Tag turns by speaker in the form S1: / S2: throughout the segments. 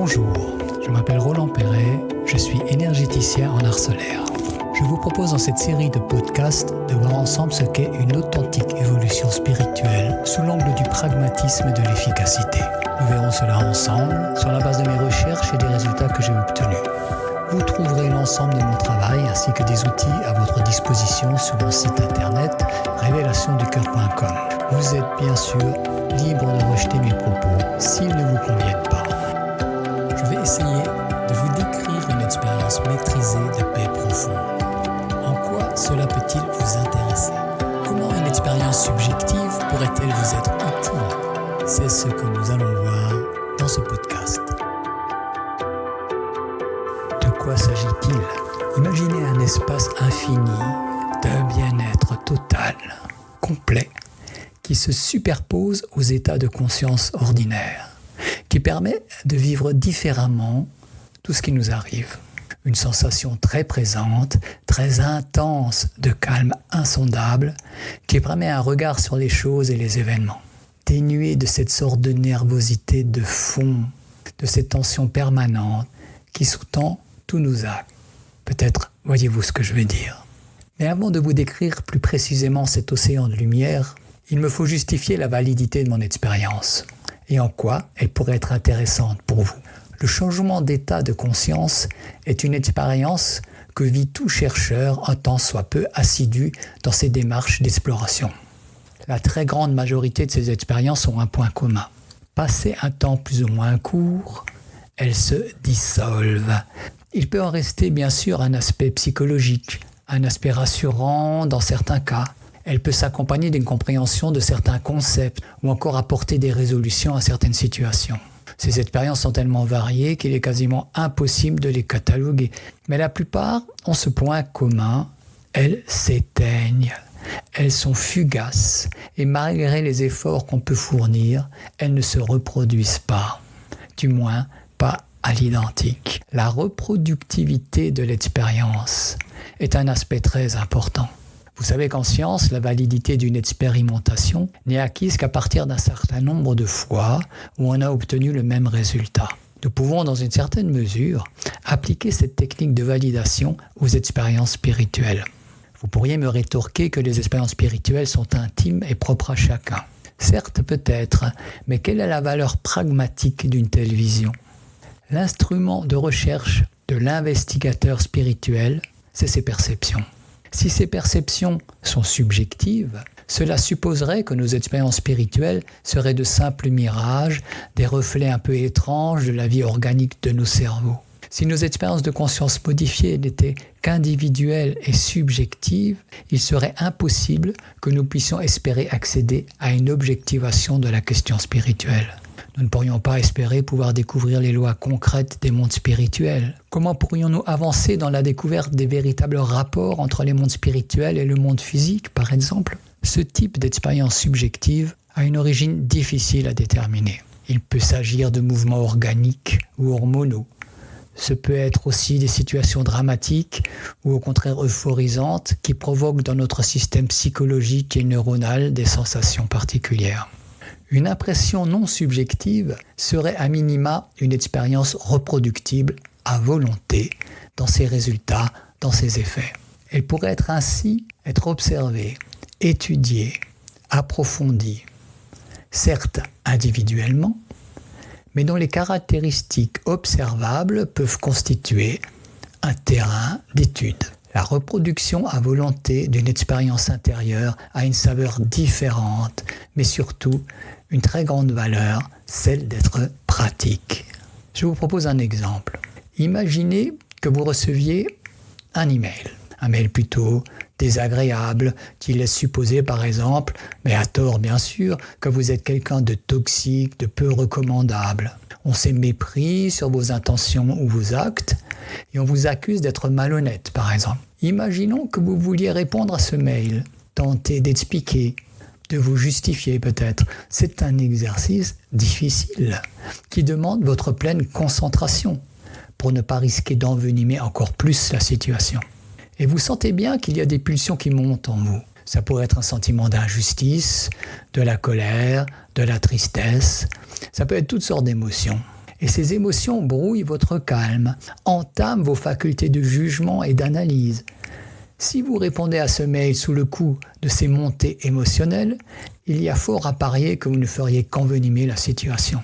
S1: Bonjour, je m'appelle Roland Perret, je suis énergéticien en art solaire. Je vous propose dans cette série de podcasts de voir ensemble ce qu'est une authentique évolution spirituelle sous l'angle du pragmatisme et de l'efficacité. Nous verrons cela ensemble sur la base de mes recherches et des résultats que j'ai obtenus. Vous trouverez l'ensemble de mon travail ainsi que des outils à votre disposition sur mon site internet révélationducœur.com. Vous êtes bien sûr libre de rejeter mes propos s'ils ne vous conviennent pas. Je vais essayer de vous décrire une expérience maîtrisée de paix profonde. En quoi cela peut-il vous intéresser? Comment une expérience subjective pourrait-elle vous être utile? C'est ce que nous allons voir dans ce podcast. De quoi s'agit-il? Imaginez un espace infini de bien-être total, complet, qui se superpose aux états de conscience ordinaires, qui permet de vivre différemment tout ce qui nous arrive. Une sensation très présente, très intense de calme insondable, qui permet un regard sur les choses et les événements, dénué de cette sorte de nervosité de fond, de cette tension permanente qui sous-tend tous nos actes. Peut-être voyez-vous ce que je veux dire. Mais avant de vous décrire plus précisément cet océan de lumière, il me faut justifier la validité de mon expérience et en quoi elle pourrait être intéressante pour vous. Le changement d'état de conscience est une expérience que vit tout chercheur un tant soit peu assidu dans ses démarches d'exploration. La très grande majorité de ces expériences ont un point commun. Passé un temps plus ou moins court, elles se dissolvent. Il peut en rester bien sûr un aspect psychologique, un aspect rassurant dans certains cas. Elle peut s'accompagner d'une compréhension de certains concepts ou encore apporter des résolutions à certaines situations. Ces expériences sont tellement variées qu'il est quasiment impossible de les cataloguer. Mais la plupart ont ce point commun, elles s'éteignent. Elles sont fugaces et malgré les efforts qu'on peut fournir, elles ne se reproduisent pas. Du moins, pas à l'identique. La reproductivité de l'expérience est un aspect très important. Vous savez qu'en science, la validité d'une expérimentation n'est acquise qu'à partir d'un certain nombre de fois où on a obtenu le même résultat. Nous pouvons, dans une certaine mesure, appliquer cette technique de validation aux expériences spirituelles. Vous pourriez me rétorquer que les expériences spirituelles sont intimes et propres à chacun. Certes, peut-être, mais quelle est la valeur pragmatique d'une telle vision? L'instrument de recherche de l'investigateur spirituel, c'est ses perceptions. Si ces perceptions sont subjectives, cela supposerait que nos expériences spirituelles seraient de simples mirages, des reflets un peu étranges de la vie organique de nos cerveaux. Si nos expériences de conscience modifiées n'étaient qu'individuelles et subjectives, il serait impossible que nous puissions espérer accéder à une objectivation de la question spirituelle. Nous ne pourrions pas espérer pouvoir découvrir les lois concrètes des mondes spirituels. Comment pourrions-nous avancer dans la découverte des véritables rapports entre les mondes spirituels et le monde physique, par exemple? Ce type d'expérience subjective a une origine difficile à déterminer. Il peut s'agir de mouvements organiques ou hormonaux. Ce peut être aussi des situations dramatiques ou au contraire euphorisantes qui provoquent dans notre système psychologique et neuronal des sensations particulières. Une impression non subjective serait à minima une expérience reproductible à volonté dans ses résultats, dans ses effets. Elle pourrait ainsi être observée, étudiée, approfondie, certes individuellement, mais dont les caractéristiques observables peuvent constituer un terrain d'étude. La reproduction à volonté d'une expérience intérieure a une saveur différente, mais surtout une très grande valeur, celle d'être pratique. Je vous propose un exemple. Imaginez que vous receviez un mail plutôt désagréable, qui laisse supposer par exemple, mais à tort bien sûr, que vous êtes quelqu'un de toxique, de peu recommandable. On s'est mépris sur vos intentions ou vos actes, et on vous accuse d'être malhonnête, par exemple. Imaginons que vous vouliez répondre à ce mail, tenter d'expliquer, de vous justifier peut-être. C'est un exercice difficile, qui demande votre pleine concentration, pour ne pas risquer d'envenimer encore plus la situation. Et vous sentez bien qu'il y a des pulsions qui montent en vous. Ça pourrait être un sentiment d'injustice, de la colère, de la tristesse. Ça peut être toutes sortes d'émotions. Et ces émotions brouillent votre calme, entament vos facultés de jugement et d'analyse. Si vous répondez à ce mail sous le coup de ces montées émotionnelles, il y a fort à parier que vous ne feriez qu'envenimer la situation.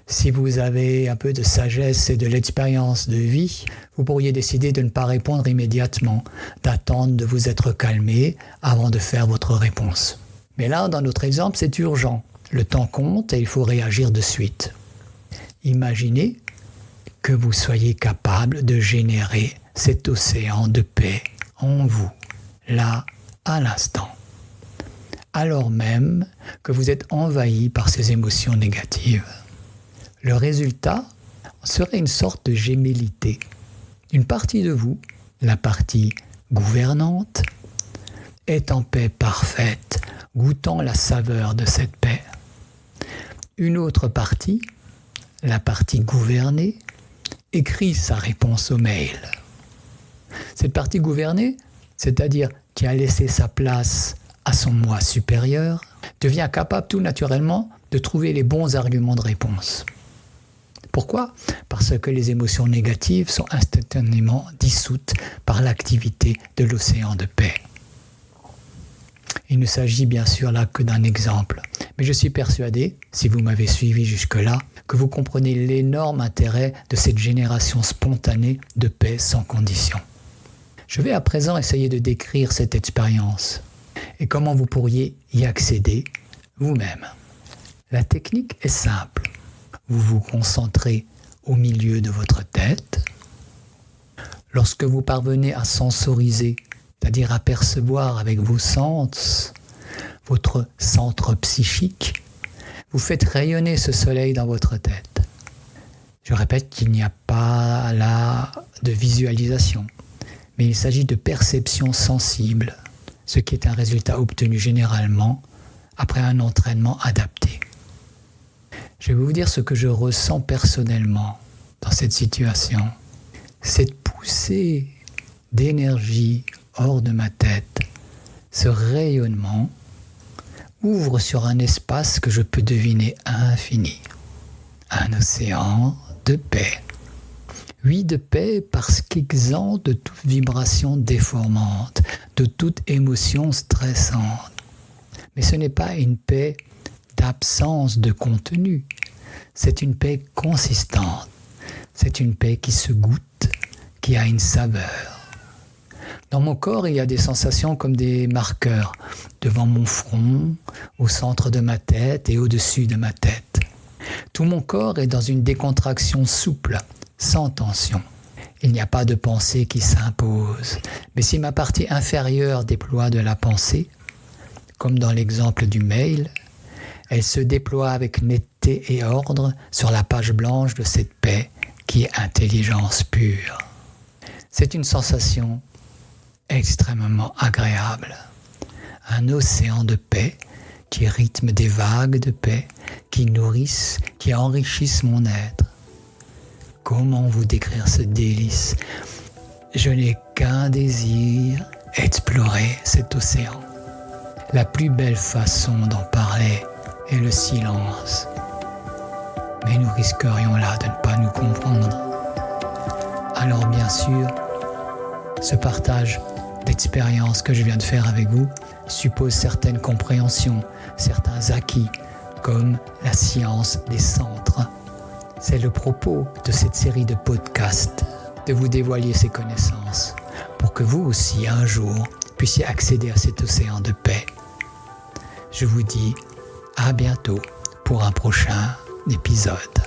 S1: Si vous avez un peu de sagesse et de l'expérience de vie, vous pourriez décider de ne pas répondre immédiatement, d'attendre de vous être calmé avant de faire votre réponse. Mais là, dans notre exemple, c'est urgent. Le temps compte et il faut réagir de suite. Imaginez que vous soyez capable de générer cet océan de paix en vous, là, à l'instant, alors même que vous êtes envahi par ces émotions négatives. Le résultat serait une sorte de gémellité. Une partie de vous, la partie gouvernante, est en paix parfaite, goûtant la saveur de cette paix. Une autre partie, la partie gouvernée, écrit sa réponse au mail. Cette partie gouvernée, c'est-à-dire qui a laissé sa place à son moi supérieur, devient capable tout naturellement de trouver les bons arguments de réponse. Pourquoi ? Parce que les émotions négatives sont instantanément dissoutes par l'activité de l'océan de paix. Il ne s'agit bien sûr là que d'un exemple, mais je suis persuadé, si vous m'avez suivi jusque-là, que vous comprenez l'énorme intérêt de cette génération spontanée de paix sans condition. Je vais à présent essayer de décrire cette expérience et comment vous pourriez y accéder vous-même. La technique est simple. Vous vous concentrez au milieu de votre tête. Lorsque vous parvenez à sensoriser, c'est-à-dire à percevoir avec vos sens, votre centre psychique, vous faites rayonner ce soleil dans votre tête. Je répète qu'il n'y a pas là de visualisation, mais il s'agit de perception sensible, ce qui est un résultat obtenu généralement après un entraînement adapté. Je vais vous dire ce que je ressens personnellement dans cette situation. Cette poussée d'énergie hors de ma tête, ce rayonnement, ouvre sur un espace que je peux deviner infini. Un océan de paix. Oui, de paix parce qu'exempt de toute vibration déformante, de toute émotion stressante. Mais ce n'est pas une paix d'absence de contenu. C'est une paix consistante. C'est une paix qui se goûte, qui a une saveur. Dans mon corps, il y a des sensations comme des marqueurs devant mon front, au centre de ma tête et au-dessus de ma tête. Tout mon corps est dans une décontraction souple, sans tension. Il n'y a pas de pensée qui s'impose. Mais si ma partie inférieure déploie de la pensée, comme dans l'exemple du mail, elle se déploie avec netteté et ordre sur la page blanche de cette paix qui est intelligence pure. C'est une sensation extrêmement agréable. Un océan de paix qui rythme des vagues de paix, qui nourrissent, qui enrichissent mon être. Comment vous décrire ce délice ? Je n'ai qu'un désir, explorer cet océan. La plus belle façon d'en parler est le silence. Mais nous risquerions là de ne pas nous comprendre. Alors bien sûr, ce partage d'expérience que je viens de faire avec vous suppose certaines compréhensions, certains acquis, comme la science des centres. C'est le propos de cette série de podcasts, de vous dévoiler ces connaissances, pour que vous aussi, un jour, puissiez accéder à cet océan de paix. Je vous dis à bientôt pour un prochain épisode.